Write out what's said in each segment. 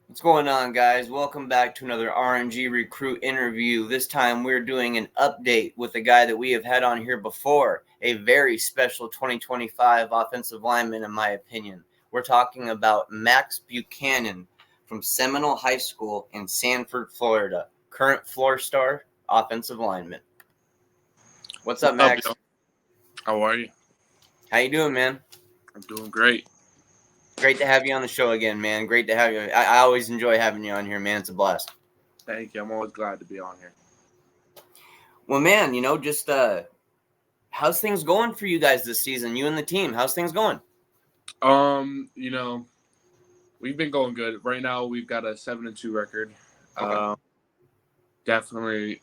What's going on, guys? Welcome back to another RNG Recruit interview. This time we're doing an update with a guy that we have had on here before, a very special 2025 offensive lineman, in my opinion. We're talking about Max Buchanan from Seminole High School in Sanford, Florida, current four-star offensive lineman. What's up, Max? Yo? How are you? How you doing, man? I'm doing great. Great to have you on the show again, man. Great to have you. I always enjoy having you on here, man. It's a blast. Thank you. I'm always glad to be on here. Well, man, just how's things going for you guys this season? You and the team, how's things going? We've been going good. Right now we've got a 7-2 record. Okay. Definitely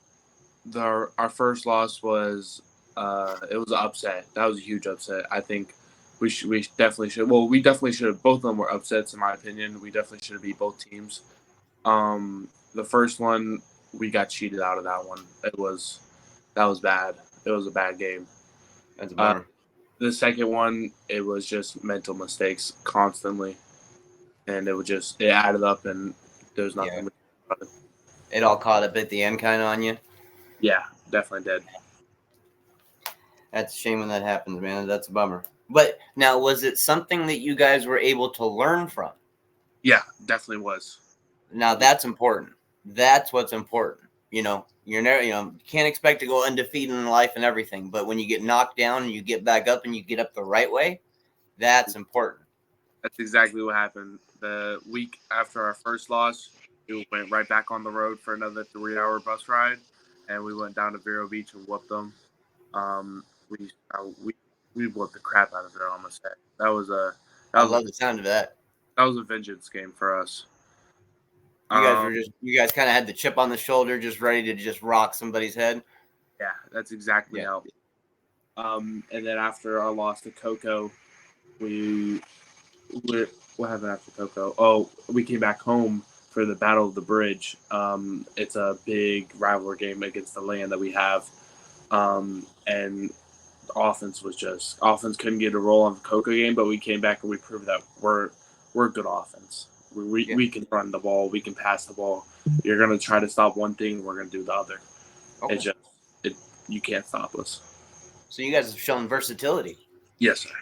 our first loss was it was an upset. That was a huge upset. I think we definitely should. Well, we definitely should have. Both of them were upsets in my opinion. We definitely should have beat both teams. The first one we got cheated out of that one. That was bad. It was a bad game. That's a bummer. The second one, it was just mental mistakes constantly, and it added up, and there was nothing. Yeah. It all caught up at the end, kind of on you. Yeah, definitely did. That's a shame when that happens, man. That's a bummer. But now, was it something that you guys were able to learn from? Yeah, definitely was. Now that's important. That's what's important. You're never, you can't expect to go undefeated in life and everything. But when you get knocked down and you get back up and you get up the right way, that's important. That's exactly what happened. The week after our first loss, we went right back on the road for another 3-hour bus ride, and we went down to Vero Beach and whooped them. We whooped the crap out of them. I'm gonna say I love the sound of that. That was a vengeance game for us. You guys kind of had the chip on the shoulder, just ready to just rock somebody's head. Yeah, that's exactly how. And then after our loss to Coco, what happened after Coco? Oh, we came back home for the Battle of the Bridge. It's a big rivalry game against the land that we have, and offense couldn't get a roll on the Coco game, but we came back and we proved that we're a good offense. We can run the ball, we can pass the ball. You're gonna try to stop one thing, we're gonna do the other. Okay. You can't stop us. So you guys have shown versatility. Yes, sir.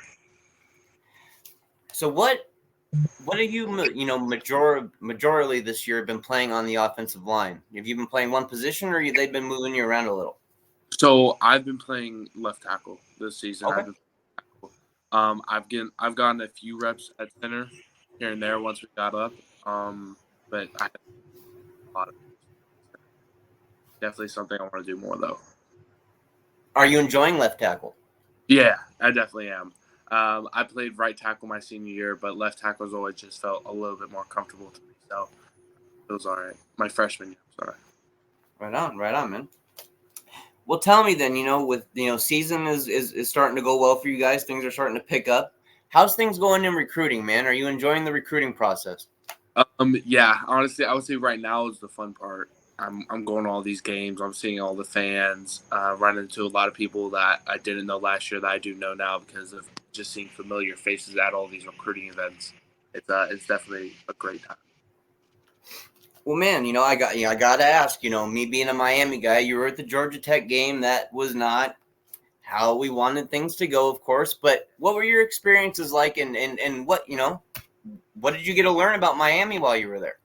So what have you majorly this year been playing on the offensive line? Have you been playing one position, or they've been moving you around a little? So I've been playing left tackle this season. Okay. I've gotten a few reps at center here and there once we got up. But I have a lot of definitely something I want to do more though. Are you enjoying left tackle? Yeah, I definitely am. I played right tackle my senior year, but left tackle has always just felt a little bit more comfortable to me. So it was all right. My freshman year was all right. Right on, man. Well, tell me then, with season is starting to go well for you guys. Things are starting to pick up. How's things going in recruiting, man? Are you enjoying the recruiting process? Yeah, honestly, I would say right now is the fun part. I'm going to all these games. I'm seeing all the fans. Running into a lot of people that I didn't know last year that I do know now because of just seeing familiar faces at all these recruiting events. It's definitely a great time. Well, man, I got to ask. Me being a Miami guy, you were at the Georgia Tech game. That was not how we wanted things to go, of course. But what were your experiences like, and what did you get to learn about Miami while you were there?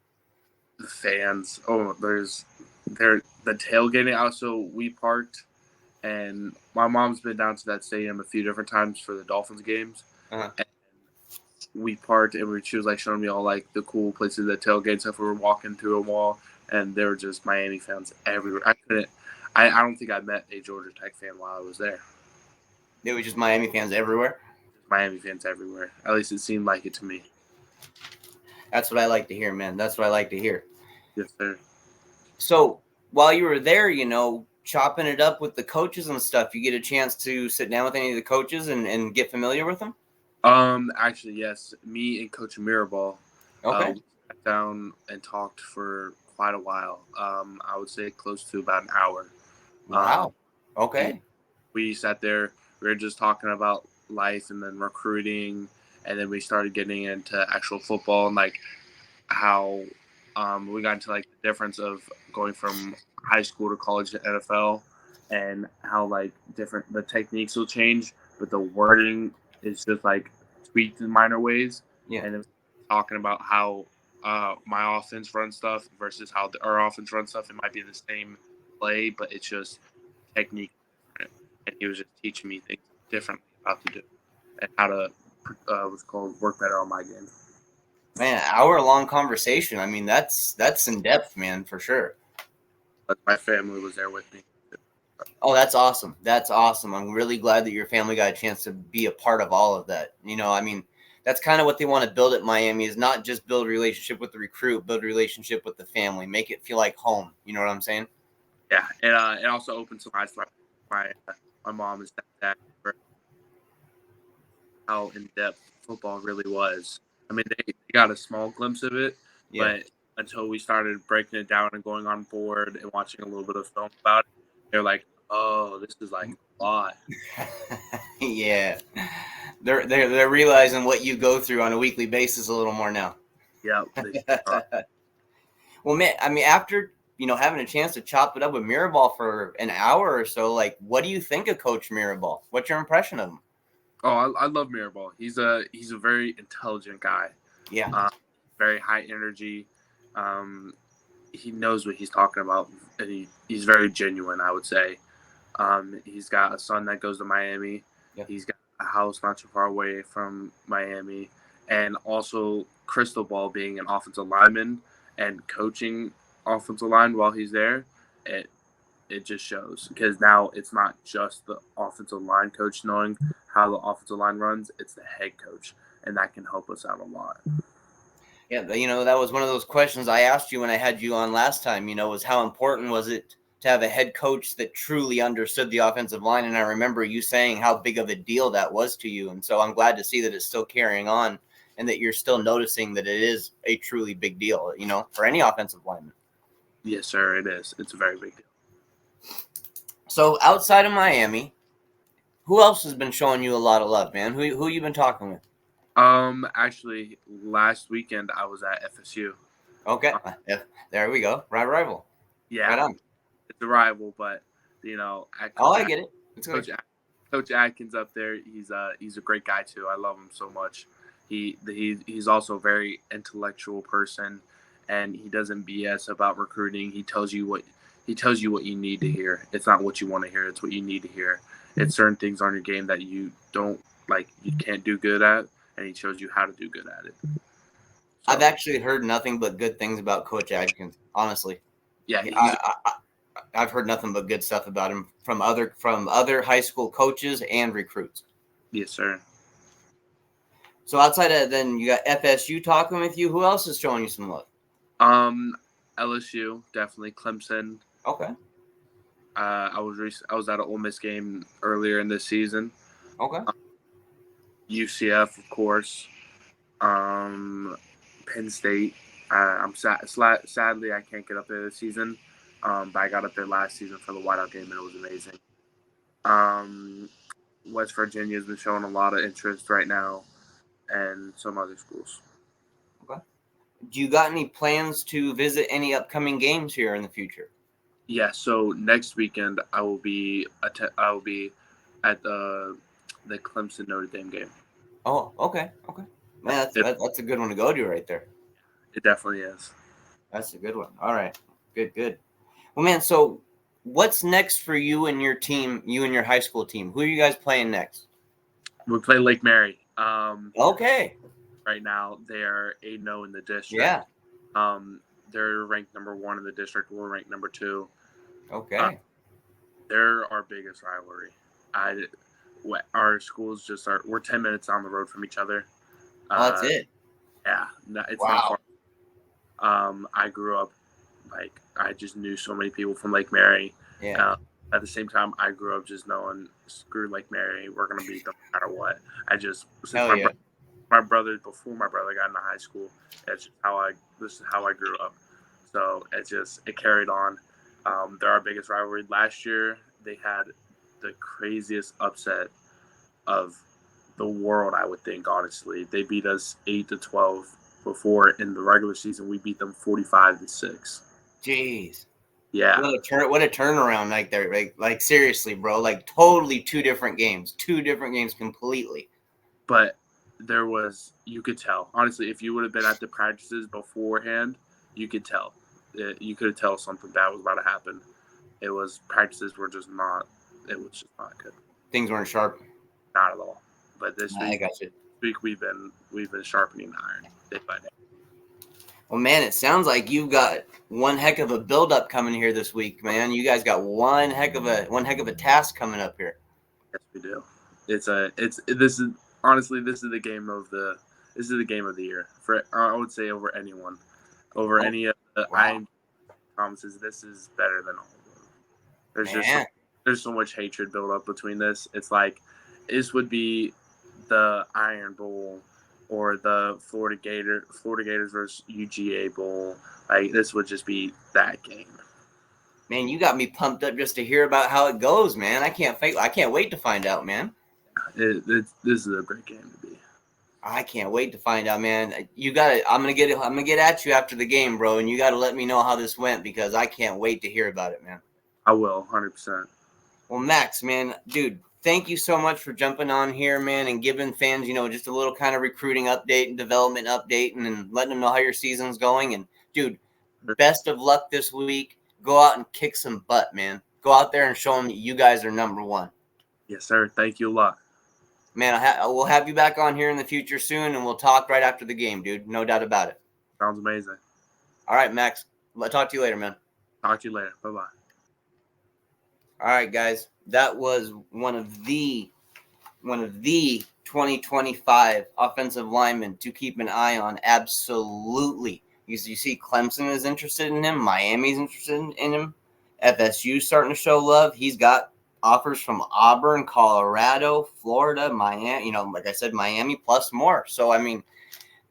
The fans. Oh, the tailgating. Also, we parked, and my mom's been down to that stadium a few different times for the Dolphins games. Uh-huh. And we parked, and she was like showing me all like the cool places, the tailgate stuff. We were walking through a wall, and there were just Miami fans everywhere. I don't think I met a Georgia Tech fan while I was there. There was just Miami fans everywhere? Miami fans everywhere. At least it seemed like it to me. That's what I like to hear, man. That's what I like to hear. Yes, sir. So while you were there, chopping it up with the coaches and stuff, you get a chance to sit down with any of the coaches and get familiar with them? Actually, yes. Me and Coach Mirabal sat down and talked for quite a while. I would say close to about an hour. Wow. Okay. We sat there. We were just talking about life and then recruiting, and then we started getting into actual football and like how We got into like the difference of going from high school to college to NFL, and how like different the techniques will change, but the wording is just like tweaked in minor ways. Yeah. And it was talking about how my offense runs stuff versus how our offense runs stuff. It might be the same play, but it's just technique different. And he was just teaching me things differently about to do and how to what's called work better on my game. Man, hour-long conversation. I mean, that's in depth, man, for sure. But my family was there with me. Oh, that's awesome. That's awesome. I'm really glad that your family got a chance to be a part of all of that. I mean, that's kind of what they want to build at Miami, is not just build a relationship with the recruit, build a relationship with the family, make it feel like home. You know what I'm saying? Yeah, and it also opened some eyes for my mom and stepdad for how in depth football really was. I mean, they got a small glimpse of it, Yeah. but until we started breaking it down and going on board and watching a little bit of film about it, they're like, "Oh, this is like a lot." Yeah. They're realizing what you go through on a weekly basis a little more now. Yeah, they are. Well, man, I mean, after having a chance to chop it up with Mirabal for an hour or so, like, what do you think of Coach Mirabal? What's your impression of him? Oh, I love Mirabal. He's a very intelligent guy. Yeah. Very high energy. Um, he knows what he's talking about, and he's very genuine, I would say. He's got a son that goes to Miami. Yeah. He's got a house not too far away from Miami, and also crystal ball being an offensive lineman and coaching offensive line while he's there. It just shows, because now it's not just the offensive line coach knowing how the offensive line runs; it's the head coach, and that can help us out a lot. Yeah, that was one of those questions I asked you when I had you on last time, was how important was it to have a head coach that truly understood the offensive line? And I remember you saying how big of a deal that was to you. And so I'm glad to see that it's still carrying on and that you're still noticing that it is a truly big deal, for any offensive lineman. Yes, sir, it is. It's a very big deal. So outside of Miami, who else has been showing you a lot of love, man? Who you been talking with? Actually, last weekend I was at FSU. Okay, there we go. Rival. Yeah, Right on. it's a rival, but I get it. It's good. Coach Atkins up there, he's a great guy too. I love him so much. He's also a very intellectual person, and he doesn't BS about recruiting. He tells you what you need to hear. It's not what you want to hear. It's what you need to hear. It's certain things on your game that you don't like, you can't do good at, and he shows you how to do good at it. So, I've actually heard nothing but good things about Coach Atkins, honestly. Yeah, I've heard nothing but good stuff about him from other high school coaches and recruits. Yes, sir. So outside of then, you got FSU talking with you. Who else is showing you some love? LSU, definitely. Clemson. Okay. I was at an Ole Miss game earlier in this season. Okay. UCF, of course. Penn State. I'm sadly I can't get up there this season, but I got up there last season for the whiteout game, and it was amazing. West Virginia's been showing a lot of interest right now, and some other schools. Okay. Do you got any plans to visit any upcoming games here in the future? Yeah. So next weekend I will be at the Clemson Notre Dame game. Oh, okay. Man, that's a good one to go to right there. It definitely is. That's a good one. All right. Good. Well, man, so what's next for you and your team, you and your high school team? Who are you guys playing next? We play Lake Mary. Okay. Right now, they are 8-0 in the district. Yeah. They're ranked number 1 in the district. We're ranked number 2. Okay. They're our biggest rivalry. Our schools we're 10 minutes down the road from each other. That's it. Yeah, it's not far. I grew up, I just knew so many people from Lake Mary. Yeah. At the same time, I grew up just knowing, screw Lake Mary, we're going to beat them no matter what. My brother, before my brother got into high school, this is how I grew up. So it carried on. They're our biggest rivalry. Last year, they had the craziest upset of the world, I would think, honestly. They beat us 8-12 before in the regular season we beat them 45-6. Jeez. Yeah. What a turnaround like there. Like seriously, bro. Like totally two different games completely. But you could tell. Honestly, if you would have been at the practices beforehand, you could tell. You could tell something bad was about to happen. Practices were just not. It was just not good. Things weren't sharp. Not at all. But this I got you. week we've been sharpening the iron day by day. Well, man, it sounds like you've got one heck of a build-up coming here this week, man. You guys got one heck of a task coming up here. Yes, we do. This is honestly the game of the year for I would say over anyone, over any of the IMG promises. This is better than all of them. There's so much hatred built up between this. It's like this would be the Iron Bowl or the Florida Gators versus UGA Bowl. Like this would just be that game. Man, you got me pumped up just to hear about how it goes, man. I can't wait to find out, man. This is a great game to be. I can't wait to find out, man. You got it. I'm gonna get at you after the game, bro, and you got to let me know how this went because I can't wait to hear about it, man. I will, 100%. Well, Max, man, dude, thank you so much for jumping on here, man, and giving fans, just a little kind of recruiting update and development update, and then letting them know how your season's going. And dude, best of luck this week. Go out and kick some butt, man. Go out there and show them that you guys are number one. Yes, sir. Thank you a lot. Man, we'll have you back on here in the future soon, and we'll talk right after the game, dude. No doubt about it. Sounds amazing. All right, Max. I'll talk to you later, man. Talk to you later. Bye-bye. All right, guys. That was one of the 2025 offensive linemen to keep an eye on. Absolutely. You see Clemson is interested in him. Miami's interested in him. FSU's starting to show love. He's got offers from Auburn, Colorado, Florida, Miami, like I said, Miami plus more. So,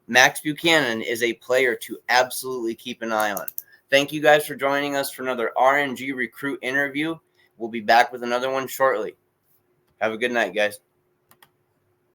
Max Buchanan is a player to absolutely keep an eye on. Thank you guys for joining us for another RNG Recruit interview. We'll be back with another one shortly. Have a good night, guys.